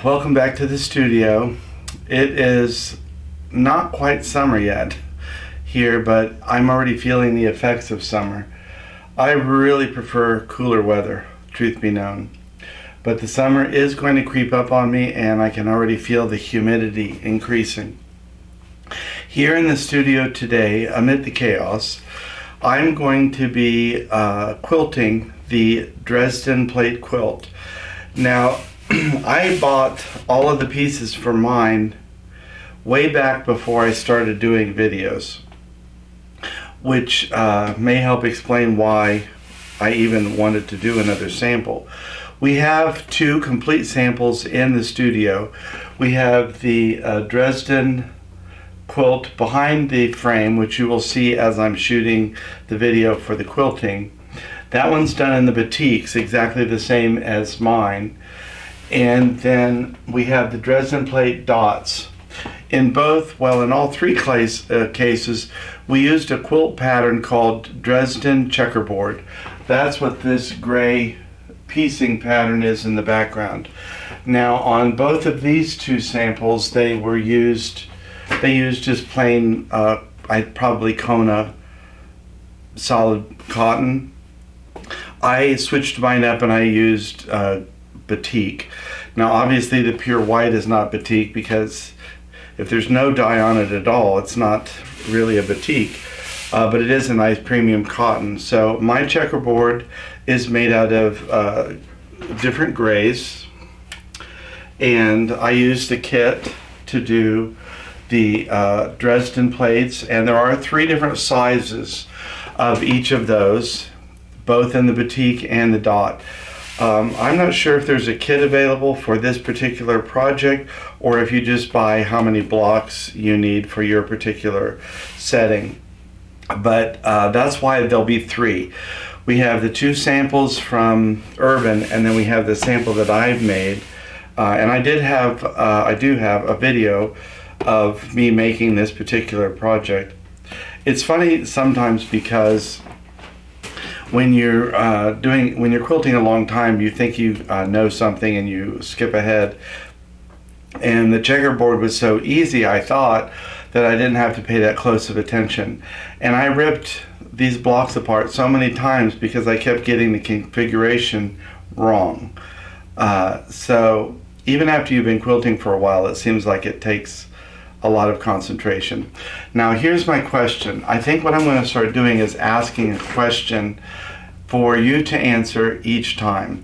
Welcome back to the studio. It is not quite summer yet here, but I'm already feeling the effects of summer. I really prefer cooler weather, truth be known. But the summer is going to creep up on me, and I can already feel the humidity increasing. Here in the studio today, amid the chaos, I'm going to be quilting the Dresden plate quilt. Now, I bought all of the pieces for mine way back before I started doing videos, which may help explain why I even wanted to do another sample. We have two complete samples in the studio. We have the Dresden quilt behind the frame, which you will see as I'm shooting the video for the quilting. That one's done in the batiks, exactly the same as mine. And then we have the Dresden plate dots. In both, well, in all three cases, we used a quilt pattern called Dresden Checkerboard. That's what this gray piecing pattern is in the background. Now, on both of these two samples, they used just plain, probably Kona solid cotton. I switched mine up and I used batik. Now obviously the pure white is not batik, because if there's no dye on it at all, it's not really a batik, but it is a nice premium cotton. So my checkerboard is made out of different grays, and I used the kit to do the Dresden plates, and there are three different sizes of each of those, both in the batik and the dot. I'm not sure if there's a kit available for this particular project, or if you just buy how many blocks you need for your particular setting. But that's why there'll be three. We have the two samples from Urban, and then we have the sample that I've made. And I do have a video of me making this particular project. It's funny sometimes, because when you're quilting a long time, you think you know something and you skip ahead. And the checkerboard was so easy, I thought, that I didn't have to pay that close of attention. And I ripped these blocks apart so many times because I kept getting the configuration wrong. So even after you've been quilting for a while, it seems like it takes a lot of concentration. Now here's my question. I think what I'm going to start doing is asking a question for you to answer each time.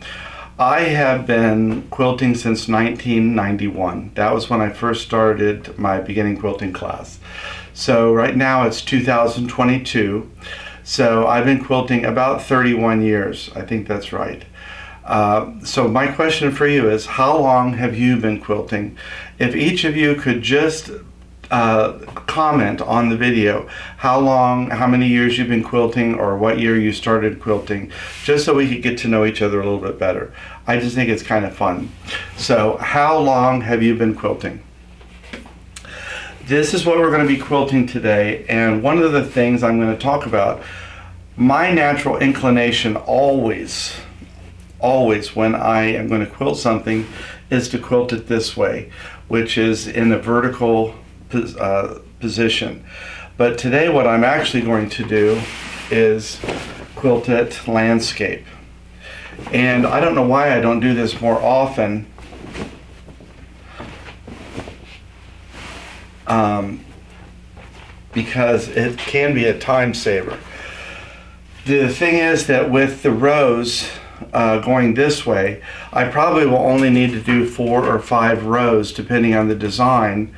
I have been quilting since 1991. That was when I first started my beginning quilting class. So right now it's 2022. So I've been quilting about 31 years. I think that's right. So my question for you is, how long have you been quilting? If each of you could just comment on the video how many years you've been quilting, or what year you started quilting, just so we could get to know each other a little bit better. I just think it's kind of fun. So how long have you been quilting? This is what we're going to be quilting today, and one of the things I'm going to talk about, my natural inclination always when I am going to quilt something, is to quilt it this way, which is in a vertical position. But today what I'm actually going to do is quilt it landscape. And I don't know why I don't do this more often. Because it can be a time saver. The thing is that with the rows going this way, I probably will only need to do 4 or 5 rows depending on the design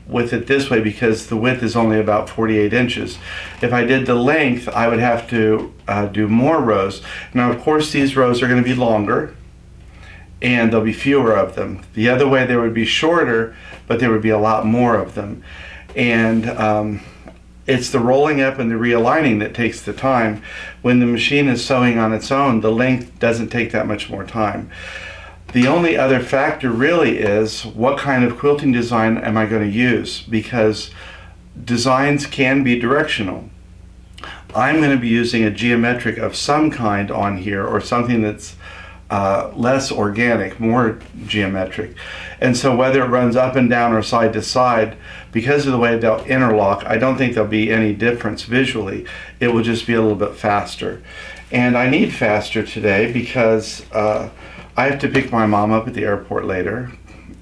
with it this way, because the width is only about 48 inches. If I did the length, I would have to do more rows. Now of course these rows are going to be longer, and there'll be fewer of them. The other way they would be shorter, but there would be a lot more of them. And it's the rolling up and the realigning that takes the time. When the machine is sewing on its own, the length doesn't take that much more time. The only other factor really is, what kind of quilting design am I going to use? Because designs can be directional. I'm going to be using a geometric of some kind on here, or something that's less organic, more geometric. And so whether it runs up and down or side to side, because of the way they'll interlock, I don't think there'll be any difference visually. It will just be a little bit faster. And I need faster today because I have to pick my mom up at the airport later,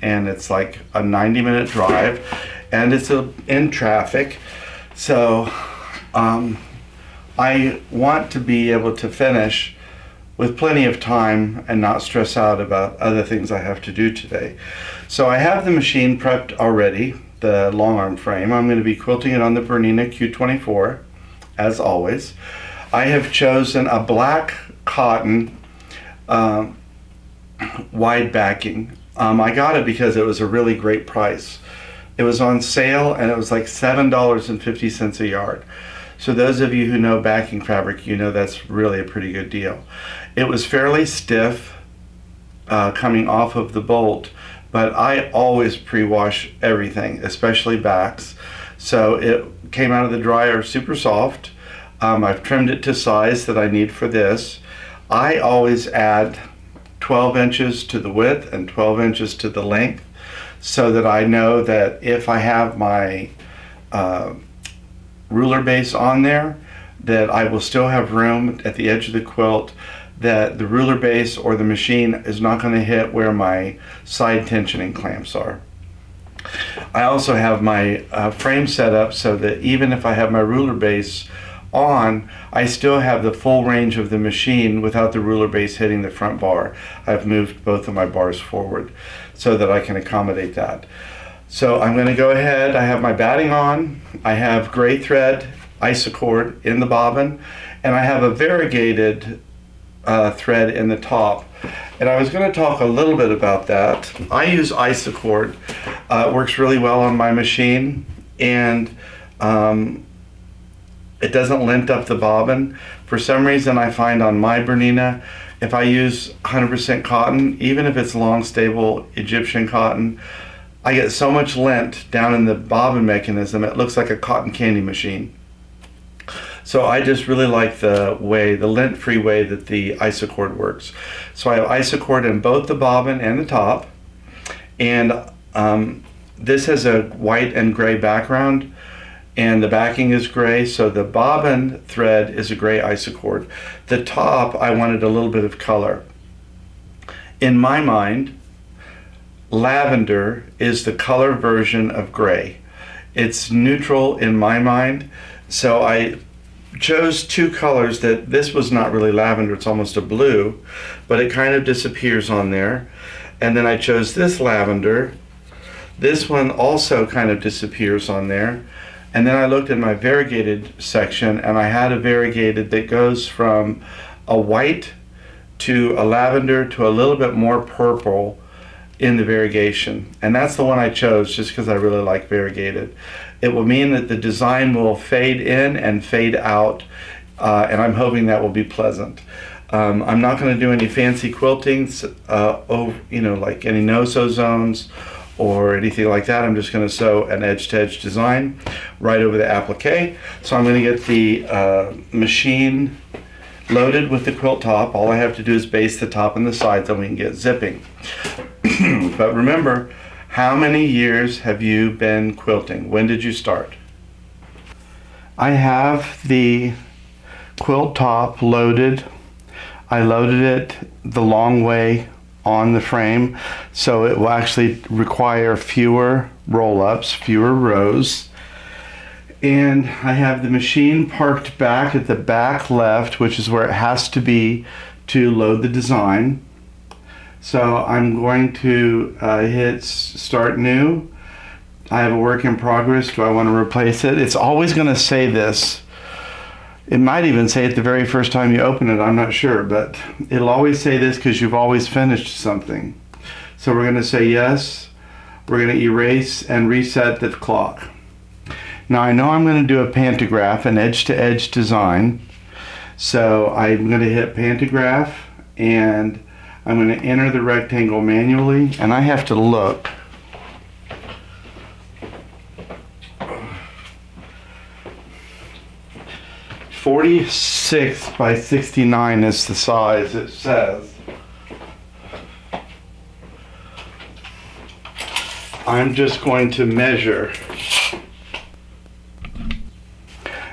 and it's like a 90-minute drive, and it's in traffic. So I want to be able to finish with plenty of time and not stress out about other things I have to do today. So I have the machine prepped already, the long arm frame. I'm going to be quilting it on the Bernina Q24, as always. I have chosen a black cotton wide backing. I got it because it was a really great price. It was on sale and it was like $7.50 a yard. So those of you who know backing fabric, you know that's really a pretty good deal. It was fairly stiff coming off of the bolt, but I always pre-wash everything, especially backs. So it came out of the dryer super soft. I've trimmed it to size that I need for this. I always add 12 inches to the width and 12 inches to the length, so that I know that if I have my ruler base on there, that I will still have room at the edge of the quilt, that the ruler base or the machine is not going to hit where my side tensioning clamps are. I also have my frame set up so that even if I have my ruler base on, I still have the full range of the machine without the ruler base hitting the front bar. I've moved both of my bars forward so that I can accommodate that. So I'm going to go ahead. I have my batting on. I have gray thread isocord in the bobbin, and I have a variegated thread in the top. And I was going to talk a little bit about that. I use isocord. It works really well on my machine, and it doesn't lint up the bobbin. For some reason, I find on my Bernina, if I use 100% cotton, even if it's long, stable Egyptian cotton, I get so much lint down in the bobbin mechanism, it looks like a cotton candy machine. So I just really like the lint-free way that the isocord works. So I have isocord in both the bobbin and the top, and this has a white and gray background, and the backing is gray, so the bobbin thread is a gray isocord. The top, I wanted a little bit of color. In my mind, lavender is the color version of gray. It's neutral in my mind, so I chose two colors that this was not really lavender, it's almost a blue, but it kind of disappears on there. And then I chose this lavender. This one also kind of disappears on there. And then I looked at my variegated section, and I had a variegated that goes from a white to a lavender to a little bit more purple in the variegation. And that's the one I chose just because I really like variegated. It will mean that the design will fade in and fade out, and I'm hoping that will be pleasant. I'm not going to do any fancy quiltings, like any no-sew zones or anything like that. I'm just going to sew an edge-to-edge design right over the applique. So I'm going to get the machine loaded with the quilt top. All I have to do is base the top and the sides, and we can get zipping. But remember, how many years have you been quilting? When did you start? I have the quilt top loaded. I loaded it the long way on the frame, so it will actually require fewer roll-ups, fewer rows. And I have the machine parked back at the back left, which is where it has to be to load the design. So I'm going to hit start new. I have a work in progress. Do I want to replace it? It's always going to say this. It might even say it the very first time you open it, I'm not sure, but it'll always say this because you've always finished something. So we're going to say yes. We're going to erase and reset the clock. Now I know I'm going to do a pantograph, an edge-to-edge design. So I'm going to hit pantograph, and I'm going to enter the rectangle manually, and I have to look. .46 by 69 is the size it says. I'm just going to measure.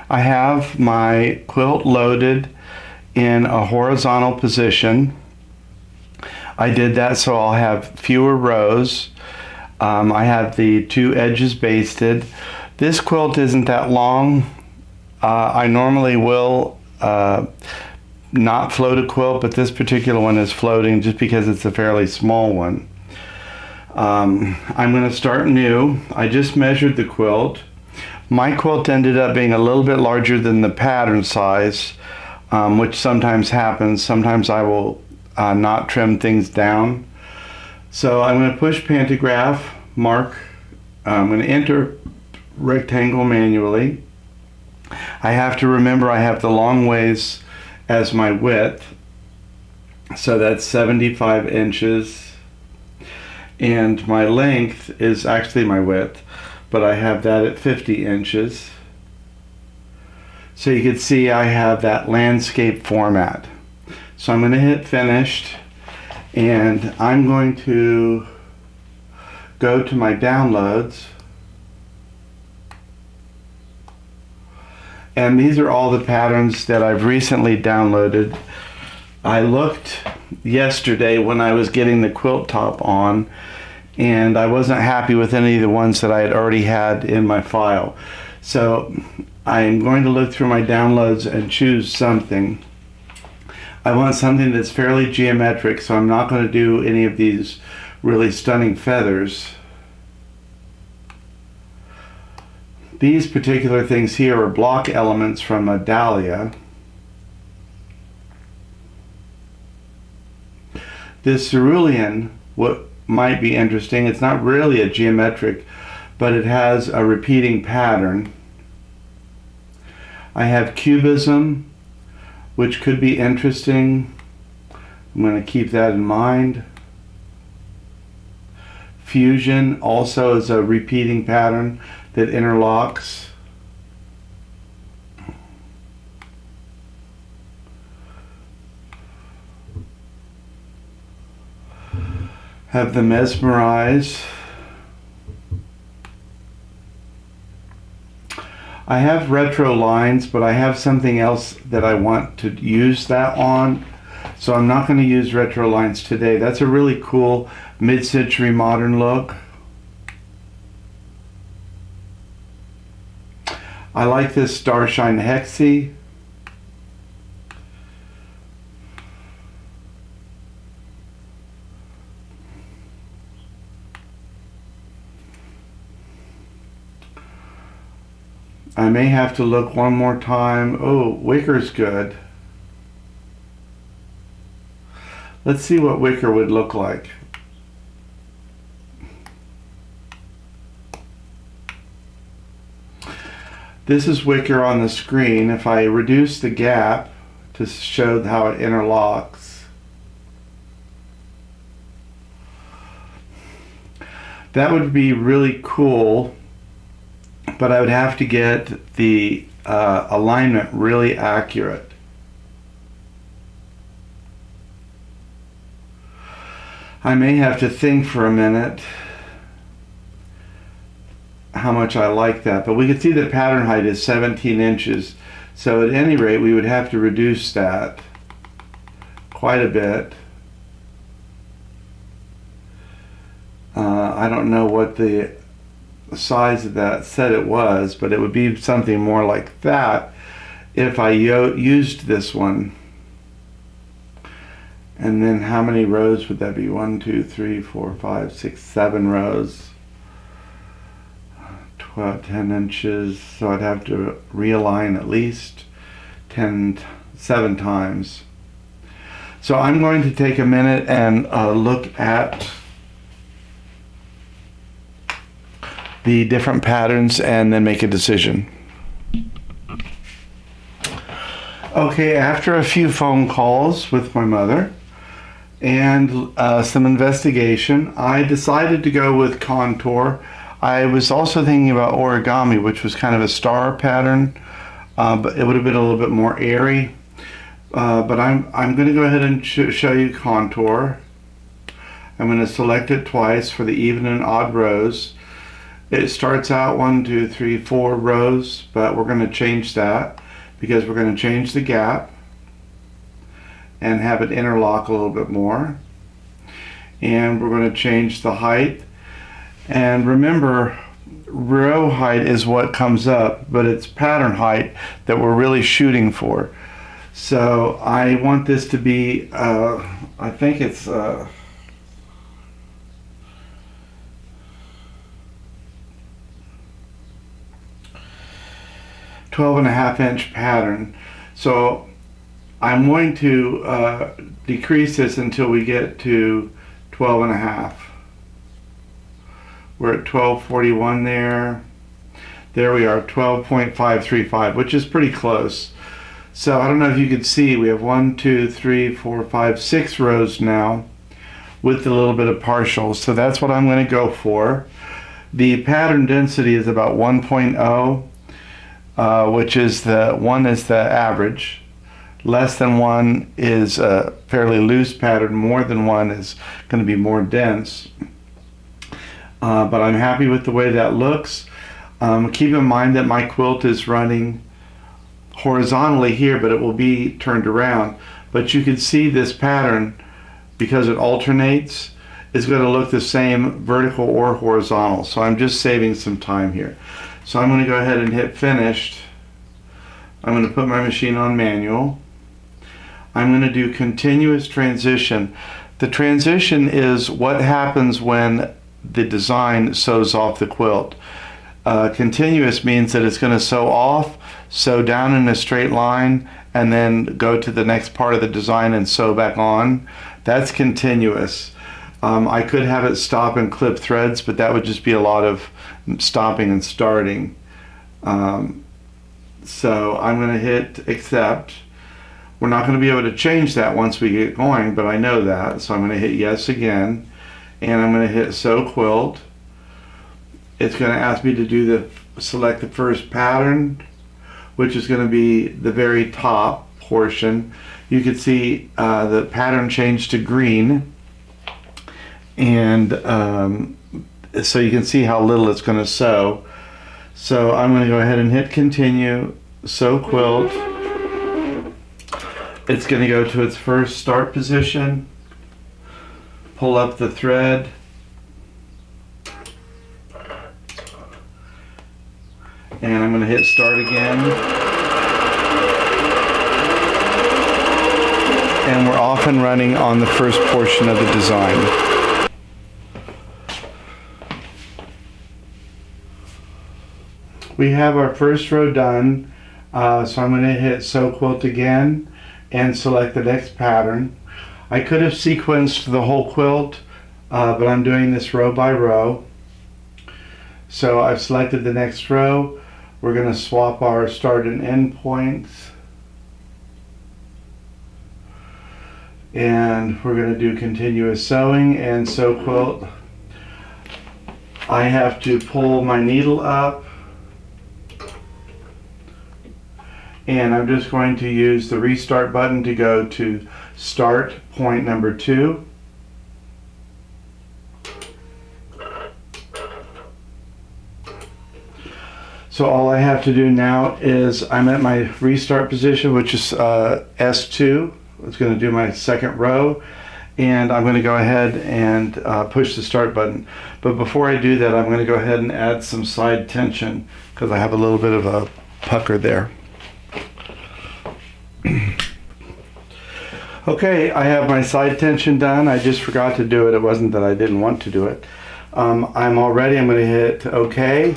I have my quilt loaded in a horizontal position. I did that so I'll have fewer rows. I have the 2 edges basted. This quilt isn't that long. I normally will not float a quilt, but this particular one is floating just because it's a fairly small one. I'm going to start new. I just measured the quilt. My quilt ended up being a little bit larger than the pattern size, which sometimes happens. Sometimes I will not trim things down. So I'm going to push Pantograph, mark. I'm going to enter rectangle manually. I have to remember I have the long ways as my width. So that's 75 inches. And my length is actually my width, but I have that at 50 inches. So you can see I have that landscape format. So I'm going to hit finished, and I'm going to go to my downloads. And these are all the patterns that I've recently downloaded. I looked yesterday when I was getting the quilt top on, and I wasn't happy with any of the ones that I had already had in my file. So I'm going to look through my downloads and choose something. I want something that's fairly geometric, so I'm not going to do any of these really stunning feathers. These particular things here are block elements from a dahlia. This cerulean, what might be interesting, it's not really a geometric, but it has a repeating pattern. I have cubism, which could be interesting. I'm going to keep that in mind. Fusion also is a repeating pattern that interlocks. Have the mesmerize. I have retro lines, but I have something else that I want to use that on, so I'm not going to use retro lines today. That's a really cool mid-century modern look. I like this Starshine Hexie. I may have to look one more time. Oh, wicker's good. Let's see what wicker would look like. This is wicker on the screen. If I reduce the gap to show how it interlocks, that would be really cool, but I would have to get the alignment really accurate. I may have to think for a minute how much I like that, but we can see the pattern height is 17 inches, so at any rate we would have to reduce that quite a bit. I don't know what the size of that set it was, but it would be something more like that if I used this one. And then how many rows would that be? 1, 2, 3, 4, 5, 6, 7 rows. 10 inches, so I'd have to realign at least 7 times. So I'm going to take a minute and look at the different patterns and then make a decision. Okay, after a few phone calls with my mother and some investigation, I decided to go with contour. I was also thinking about origami, which was kind of a star pattern, but it would have been a little bit more airy. But I'm going to go ahead and show you contour. I'm going to select it twice for the even and odd rows. It starts out 1, 2, 3, 4 rows, but we're going to change that because we're going to change the gap and have it interlock a little bit more. And we're going to change the height. And remember, row height is what comes up, but it's pattern height that we're really shooting for. So I want this to be, I think it's 12.5-inch pattern. So I'm going to decrease this until we get to 12.5. We're at 1241 there. There we are, 12.535, which is pretty close. So I don't know if you could see, we have 1, 2, 3, 4, 5, 6 rows now with a little bit of partials. So that's what I'm going to go for. The pattern density is about 1.0, which is the 1 is the average. Less than 1 is a fairly loose pattern. More than 1 is going to be more dense. But I'm happy with the way that looks. Keep in mind that my quilt is running horizontally here, but it will be turned around. But you can see this pattern, because it alternates, is going to look the same vertical or horizontal. So I'm just saving some time here. So I'm going to go ahead and hit finished. I'm going to put my machine on manual. I'm going to do continuous transition. The transition is what happens when the design sews off the quilt. Continuous means that it's going to sew off, sew down in a straight line, and then go to the next part of the design and sew back on. That's continuous. I could have it stop and clip threads, but that would just be a lot of stopping and starting. So I'm going to hit accept. We're not going to be able to change that once we get going, but I know that. So I'm going to hit yes again, and I'm going to hit sew quilt. It's going to ask me to do select the first pattern, which is going to be the very top portion. You can see the pattern changed to green, and so you can see how little it's going to sew. So I'm going to go ahead and hit continue, sew quilt. It's going to go to its first start position, pull up the thread, and I'm going to hit start again, and we're off and running on the first portion of the design. We have our first row done, so I'm going to hit sew quilt again and select the next pattern. I could have sequenced the whole quilt, but I'm doing this row by row. So I've selected the next row. We're going to swap our start and end points, and we're going to do continuous sewing and sew quilt. I have to pull my needle up, and I'm just going to use the restart button to go to start point number 2. So all I have to do now is I'm at my restart position, which is S2. It's going to do my second row, and I'm going to go ahead and push the start button. But before I do that, I'm going to go ahead and add some side tension because I have a little bit of a pucker there. Okay, I have my side tension done. I just forgot to do it. It wasn't that I didn't want to do it. I'm all ready. I'm going to hit OK.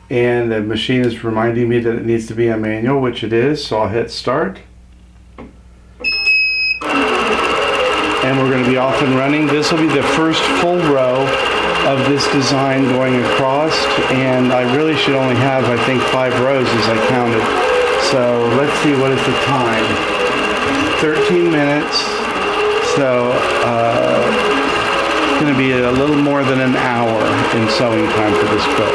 And the machine is reminding me that it needs to be a manual, which it is. So I'll hit start. And we're going to be off and running. This will be the first full row of this design going across. And I really should only have, I think, 5 rows as I counted. So let's see, what is the time? 13 minutes, so it's going to be a little more than an hour in sewing time for this quilt.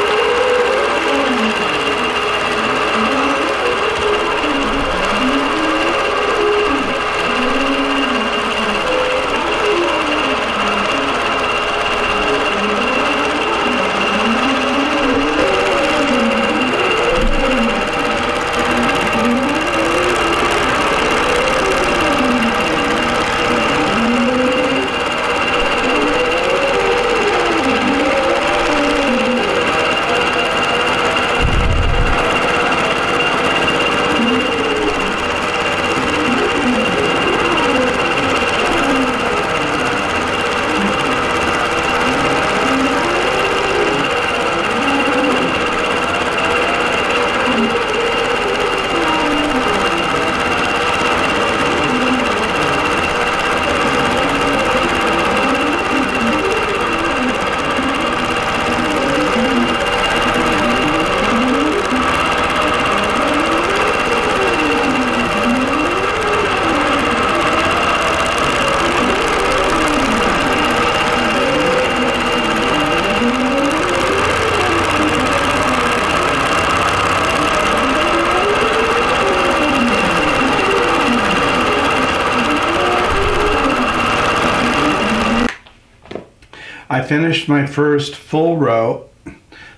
finished my first full row.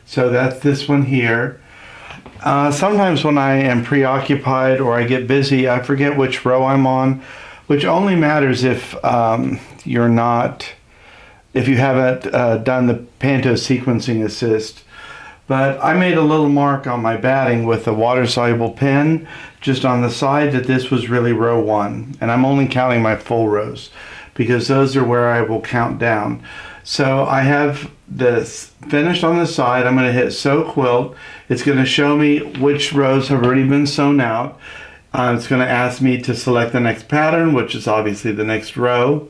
So that's this one here. Sometimes when I am preoccupied or I get busy, I forget which row I'm on, which only matters if if you haven't done the Panto sequencing assist. But I made a little mark on my batting with a water-soluble pen just on the side that this was really row 1. And I'm only counting my full rows because those are where I will count down. So I have this finished on the side. I'm going to hit Sew Quilt. It's going to show me which rows have already been sewn out. It's going to ask me to select the next pattern, which is obviously the next row.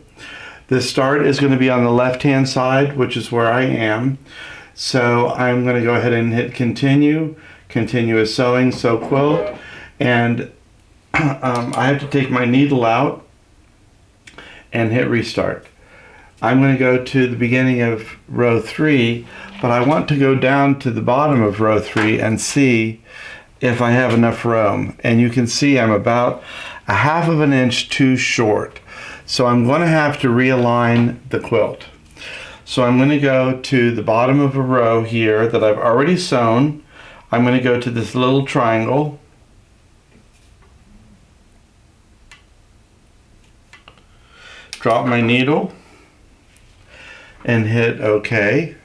The start is going to be on the left-hand side, which is where I am. So I'm going to go ahead and hit continue, continuous sewing, Sew Quilt, and I have to take my needle out and hit restart. I'm going to go to the beginning of row 3, but I want to go down to the bottom of row 3 and see if I have enough room. And you can see I'm about 1/2 of an inch too short. So I'm going to have to realign the quilt. So I'm going to go to the bottom of a row here that I've already sewn. I'm going to go to this little triangle. Drop my needle and hit OK.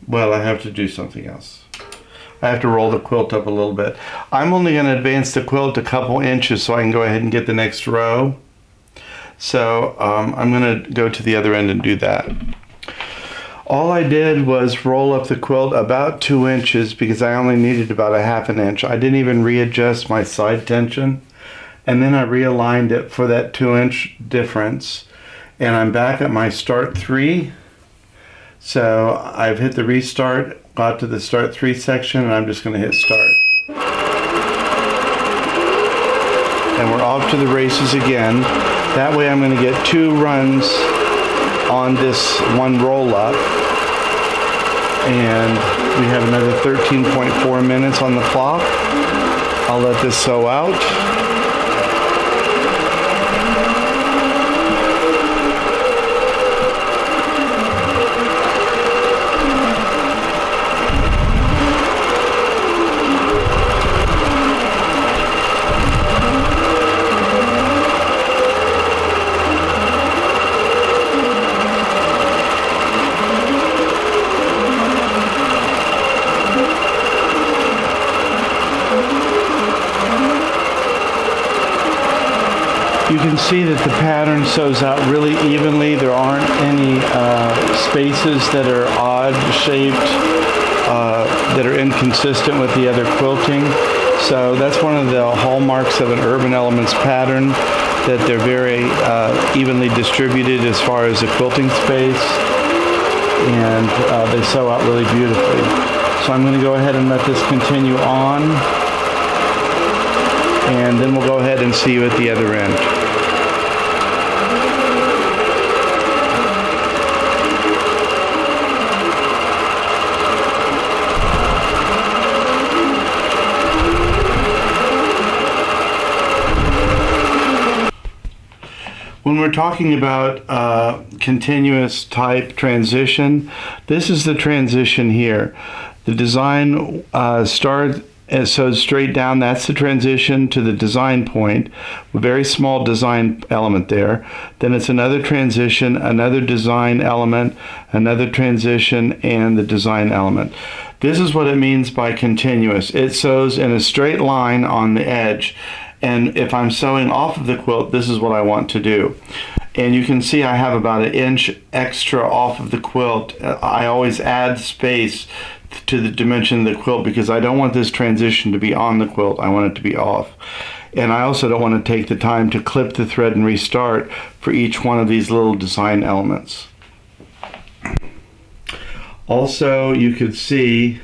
Well, I have to do something else. I have to roll the quilt up a little bit. I'm only going to advance the quilt a couple inches so I can go ahead and get the next row. So I'm going to go to the other end and do that. All I did was roll up the quilt about 2 inches because I only needed about 1/2 an inch. I didn't even readjust my side tension. And then I realigned it for that 2-inch difference. And I'm back at my start 3. So I've hit the restart, got to the start 3 section, and I'm just going to hit start. And we're off to the races again. That way I'm going to get 2 runs on this one roll up. And we have another 13.4 minutes on the clock. I'll let this sew out. You can see that the pattern sews out really evenly. There aren't any spaces that are odd shaped, that are inconsistent with the other quilting. So that's one of the hallmarks of an Urban Elements pattern, that they're very evenly distributed as far as the quilting space, and they sew out really beautifully. So I'm going to go ahead and let this continue on, and then we'll go ahead and see you at the other end. When we're talking about continuous type transition, this is the transition here. The design starts sewed straight down. That's the transition to the design point. A very small design element there. Then it's another transition, another design element, another transition, and the design element. This is what it means by continuous. It sews in a straight line on the edge. And if I'm sewing off of the quilt, this is what I want to do. And you can see I have about 1 inch extra off of the quilt. I always add space to the dimension of the quilt because I don't want this transition to be on the quilt. I want it to be off. And I also don't want to take the time to clip the thread and restart for each one of these little design elements. Also, you could see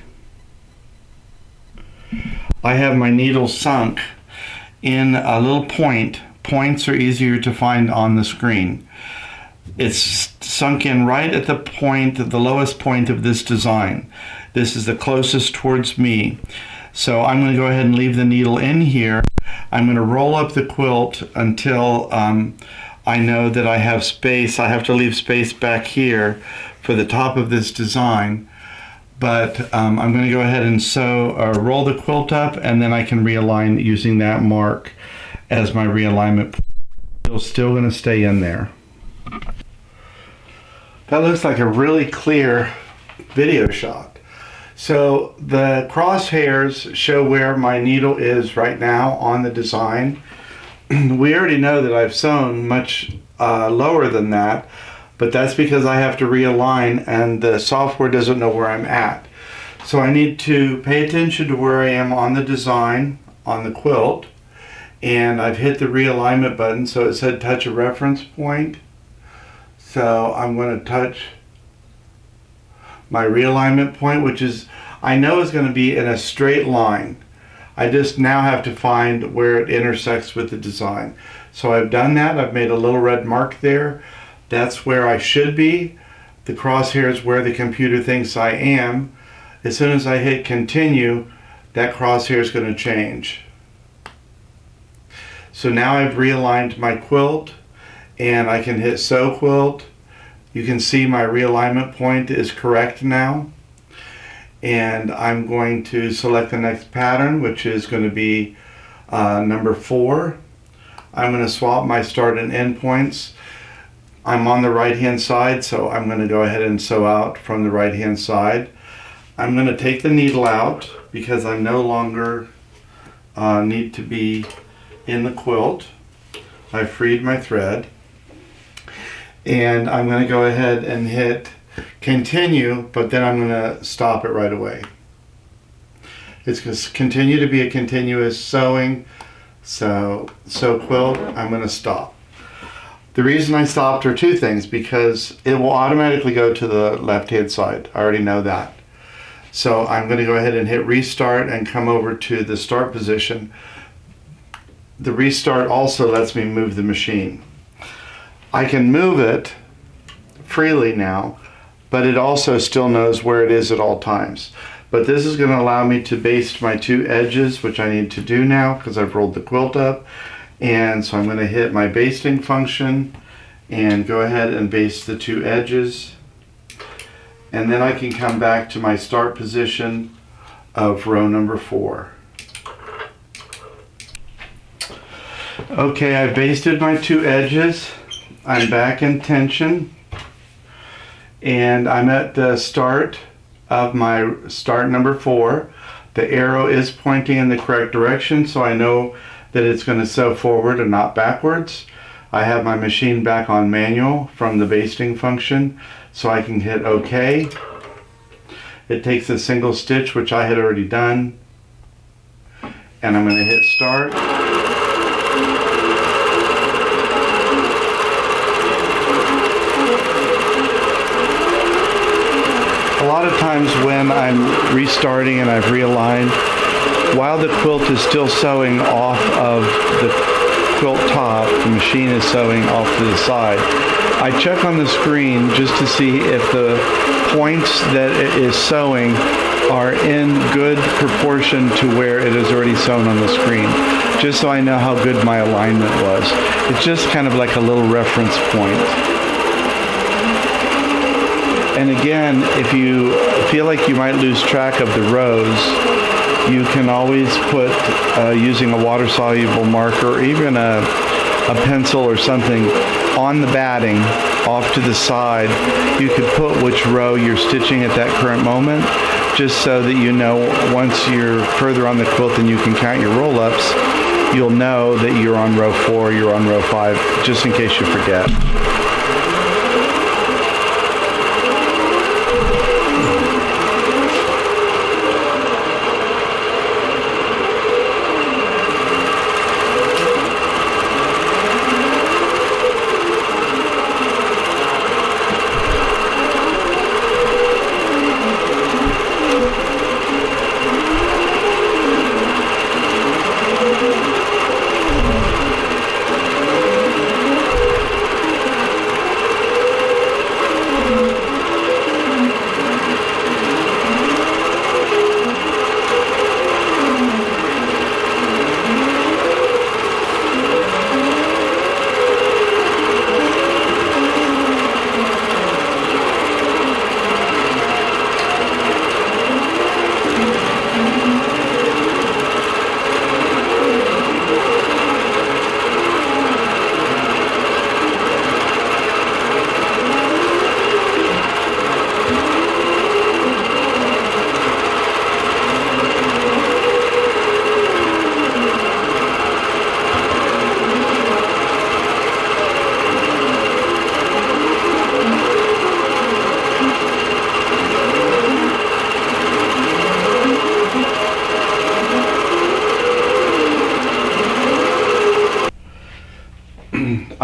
I have my needle sunk in a little point. Points are easier to find on the screen. It's sunk in right at the point, the lowest point of this design. This is the closest towards me. So I'm going to go ahead and leave the needle in here. I'm going to roll up the quilt until I know that I have space. I have to leave space back here for the top of this design. But I'm going to go ahead and roll the quilt up, and then I can realign using that mark as my realignment. It's still going to stay in there. That looks like a really clear video shot. So the crosshairs show where my needle is right now on the design. We already know that I've sewn much lower than that, but that's because I have to realign and the software doesn't know where I'm at. So I need to pay attention to where I am on the design on the quilt, and I've hit the realignment button, so it said touch a reference point. So I'm going to touch my realignment point, which is, I know is going to be in a straight line. I just now have to find where it intersects with the design. So I've done that. I've made a little red mark there. That's where I should be. The crosshair is where the computer thinks I am. As soon as I hit continue, that crosshair is going to change. So now I've realigned my quilt, and I can hit sew quilt. You can see my realignment point is correct now. And I'm going to select the next pattern, which is going to be number 4. I'm going to swap my start and end points. I'm on the right hand side, so I'm going to go ahead and sew out from the right hand side. I'm going to take the needle out because I no longer need to be in the quilt. I freed my thread. And I'm going to go ahead and hit continue, but then I'm going to stop it right away. It's going to continue to be a continuous sewing. So quilt, I'm going to stop. The reason I stopped are two things, because it will automatically go to the left hand side. I already know that. So I'm going to go ahead and hit restart and come over to the start position. The restart also lets me move the machine. I can move it freely now, but it also still knows where it is at all times. But this is going to allow me to baste my 2 edges, which I need to do now because I've rolled the quilt up. And so I'm going to hit my basting function and go ahead and baste the 2 edges. And then I can come back to my start position of row number 4. Okay, I basted my 2 edges. I'm back in tension, and I'm at the start of my start number 4. The arrow is pointing in the correct direction, so I know that it's going to sew forward and not backwards. I have my machine back on manual from the basting function, so I can hit OK. It takes a single stitch, which I had already done, and I'm going to hit start. A lot of times when I'm restarting and I've realigned, while the quilt is still sewing off of the quilt top, the machine is sewing off to the side. I check on the screen just to see if the points that it is sewing are in good proportion to where it is already sewn on the screen, just so I know how good my alignment was. It's just kind of like a little reference point. And again, if you feel like you might lose track of the rows, you can always put, using a water-soluble marker or even a pencil or something, on the batting off to the side. You could put which row you're stitching at that current moment, just so that you know once you're further on the quilt and you can count your roll-ups, you'll know that you're on row 4, you're on row 5, just in case you forget.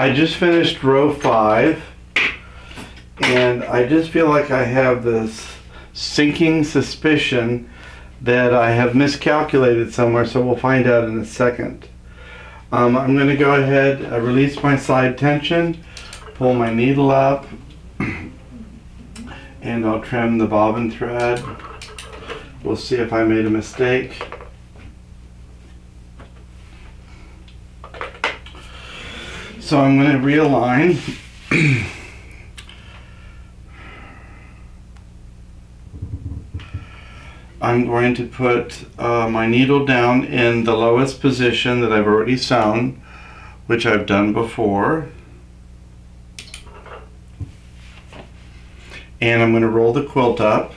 I just finished row 5, and I just feel like I have this sinking suspicion that I have miscalculated somewhere, so we'll find out in a second. I'm going to go ahead, release my side tension, pull my needle up, and I'll trim the bobbin thread. We'll see if I made a mistake. So I'm going to realign. I'm going to put my needle down in the lowest position that I've already sewn, which I've done before. And I'm going to roll the quilt up.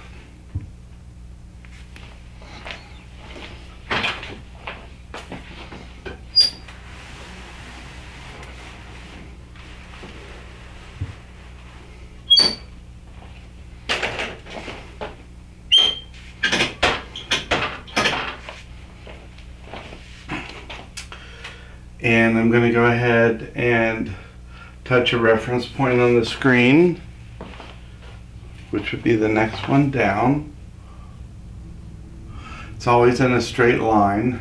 And I'm going to go ahead and touch a reference point on the screen, which would be the next one down. It's always in a straight line.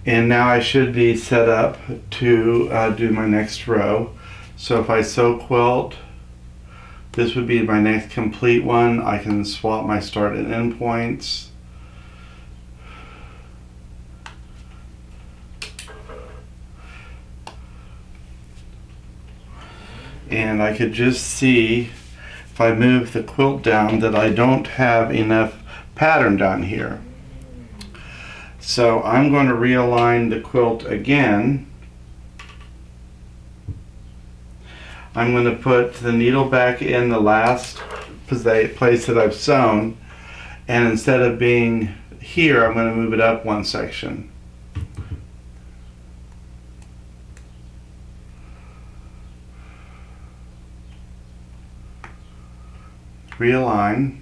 And now I should be set up to do my next row. So if I sew quilt, this would be my next complete one. I can swap my start and end points. And I could just see, if I move the quilt down, that I don't have enough pattern down here. So I'm going to realign the quilt again. I'm going to put the needle back in the last place that I've sewn, and instead of being here, I'm going to move it up one section. Realign,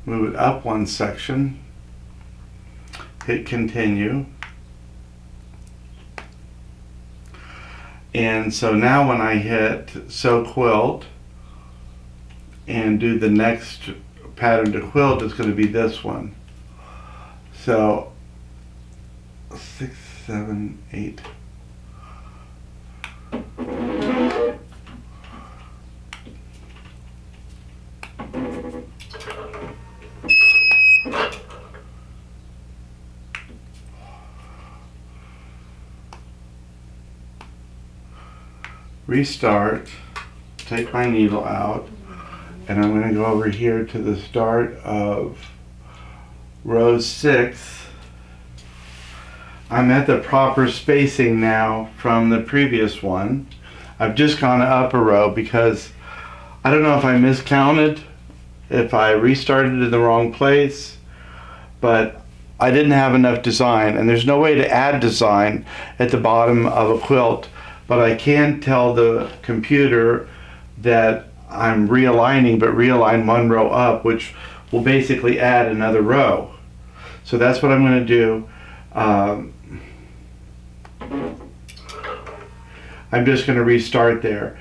move it up one section, hit continue, and so now when I hit sew quilt and do the next pattern to quilt, it's going to be this one. So 6, 7, 8. Restart, take my needle out, and I'm going to go over here to the start of row 6. I'm at the proper spacing now from the previous one. I've just gone up a row because I don't know if I miscounted, if I restarted in the wrong place, but I didn't have enough design, and there's no way to add design at the bottom of a quilt. But I can tell the computer that I'm realigning, but realign one row up, which will basically add another row. So that's what I'm going to do. I'm just going to restart there.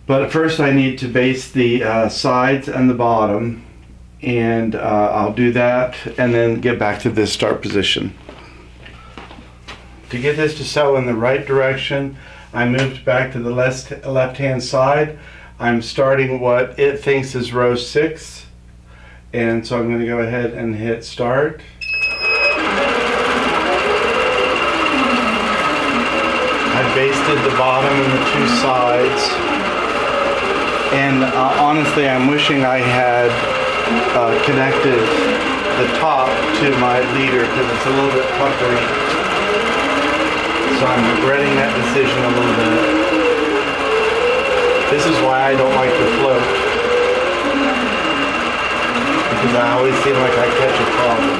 But first I need to base the sides and the bottom, and I'll do that and then get back to this start position. To get this to sew in the right direction, I moved back to the left-hand side. I'm starting what it thinks is row 6, and so I'm going to go ahead and hit start. I basted the bottom and the 2 sides, and honestly I'm wishing I had connected the top to my leader because it's a little bit puckery. So I'm regretting that decision a little bit. This is why I don't like to float, because I always seem like I catch a problem.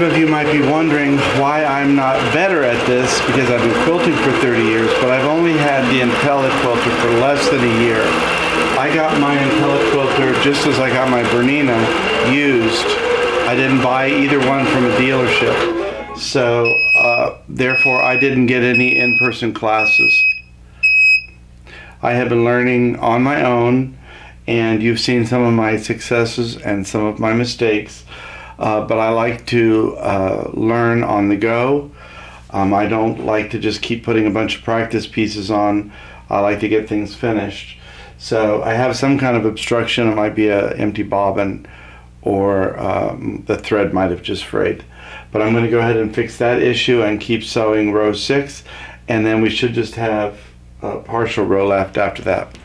Some of you might be wondering why I'm not better at this, because I've been quilting for 30 years, but I've only had the IntelliQuilter for less than a year. I got my IntelliQuilter just as I got my Bernina used. I didn't buy either one from a dealership, so therefore I didn't get any in-person classes. I have been learning on my own, and you've seen some of my successes and some of my mistakes. But I like to learn on the go. I don't like to just keep putting a bunch of practice pieces on. I like to get things finished. So I have some kind of obstruction. It might be an empty bobbin, or the thread might have just frayed. But I'm going to go ahead and fix that issue and keep sewing row 6, and then we should just have a partial row left after that.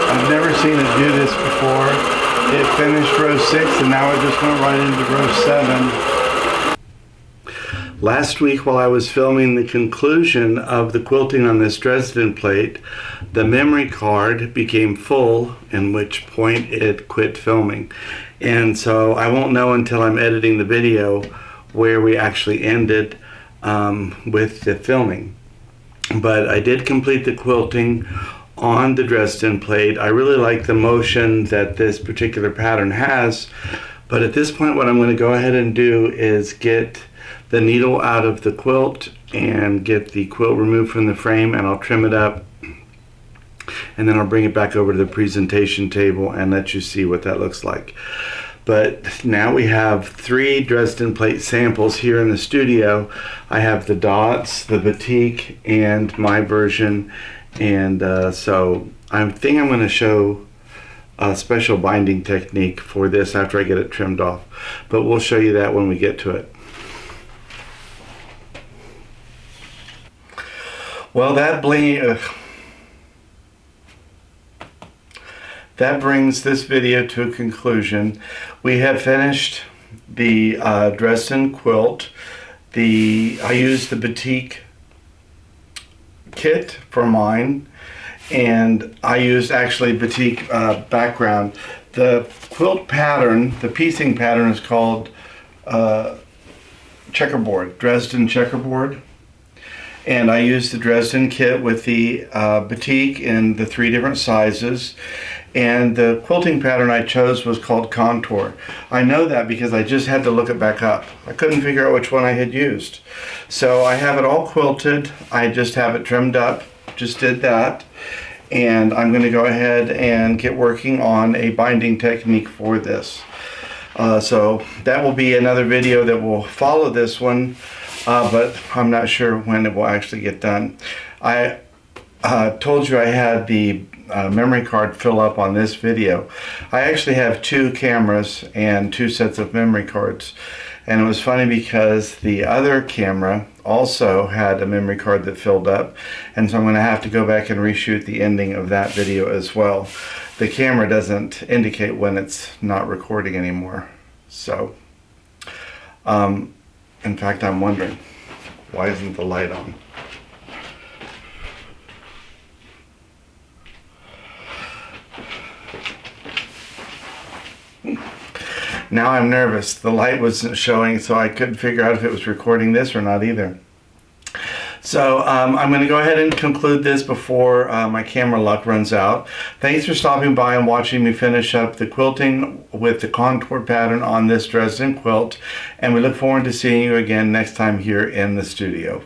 I've never seen it do this before. It finished row 6 and now it just went right into row 7. Last week, while I was filming the conclusion of the quilting on this Dresden plate, the memory card became full, in which point it quit filming. And so I won't know until I'm editing the video where we actually ended with the filming. But I did complete the quilting on the Dresden plate. I really like the motion that this particular pattern has, but at this point what I'm going to go ahead and do is get the needle out of the quilt and get the quilt removed from the frame, and I'll trim it up, and then I'll bring it back over to the presentation table and let you see what that looks like. But now we have 3 Dresden plate samples here in the studio. I have the dots, the batik, and my version. And so I think I'm going to show a special binding technique for this after I get it trimmed off. But we'll show you that when we get to it. Well, that brings this video to a conclusion. We have finished the Dresden quilt. I used the batik kit for mine, and I used actually batik background. The quilt pattern, the piecing pattern, is called checkerboard, Dresden Checkerboard, and I used the Dresden kit with the batik in the 3 different sizes. And the quilting pattern I chose was called Contour. I know that because I just had to look it back up. I couldn't figure out which one I had used. So I have it all quilted. I just have it trimmed up. Just did that. And I'm going to go ahead and get working on a binding technique for this. So that will be another video that will follow this one, but I'm not sure when it will actually get done. I told you I had the memory card fill up on this video. I actually have 2 cameras and 2 sets of memory cards, and it was funny because the other camera also had a memory card that filled up, and so I'm going to have to go back and reshoot the ending of that video as well. The camera doesn't indicate when it's not recording anymore. So in fact, I'm wondering, why isn't the light on? Now I'm nervous. The light wasn't showing, so I couldn't figure out if it was recording this or not either. So I'm going to go ahead and conclude this before my camera luck runs out. Thanks for stopping by and watching me finish up the quilting with the contour pattern on this Dresden quilt, and we look forward to seeing you again next time here in the studio.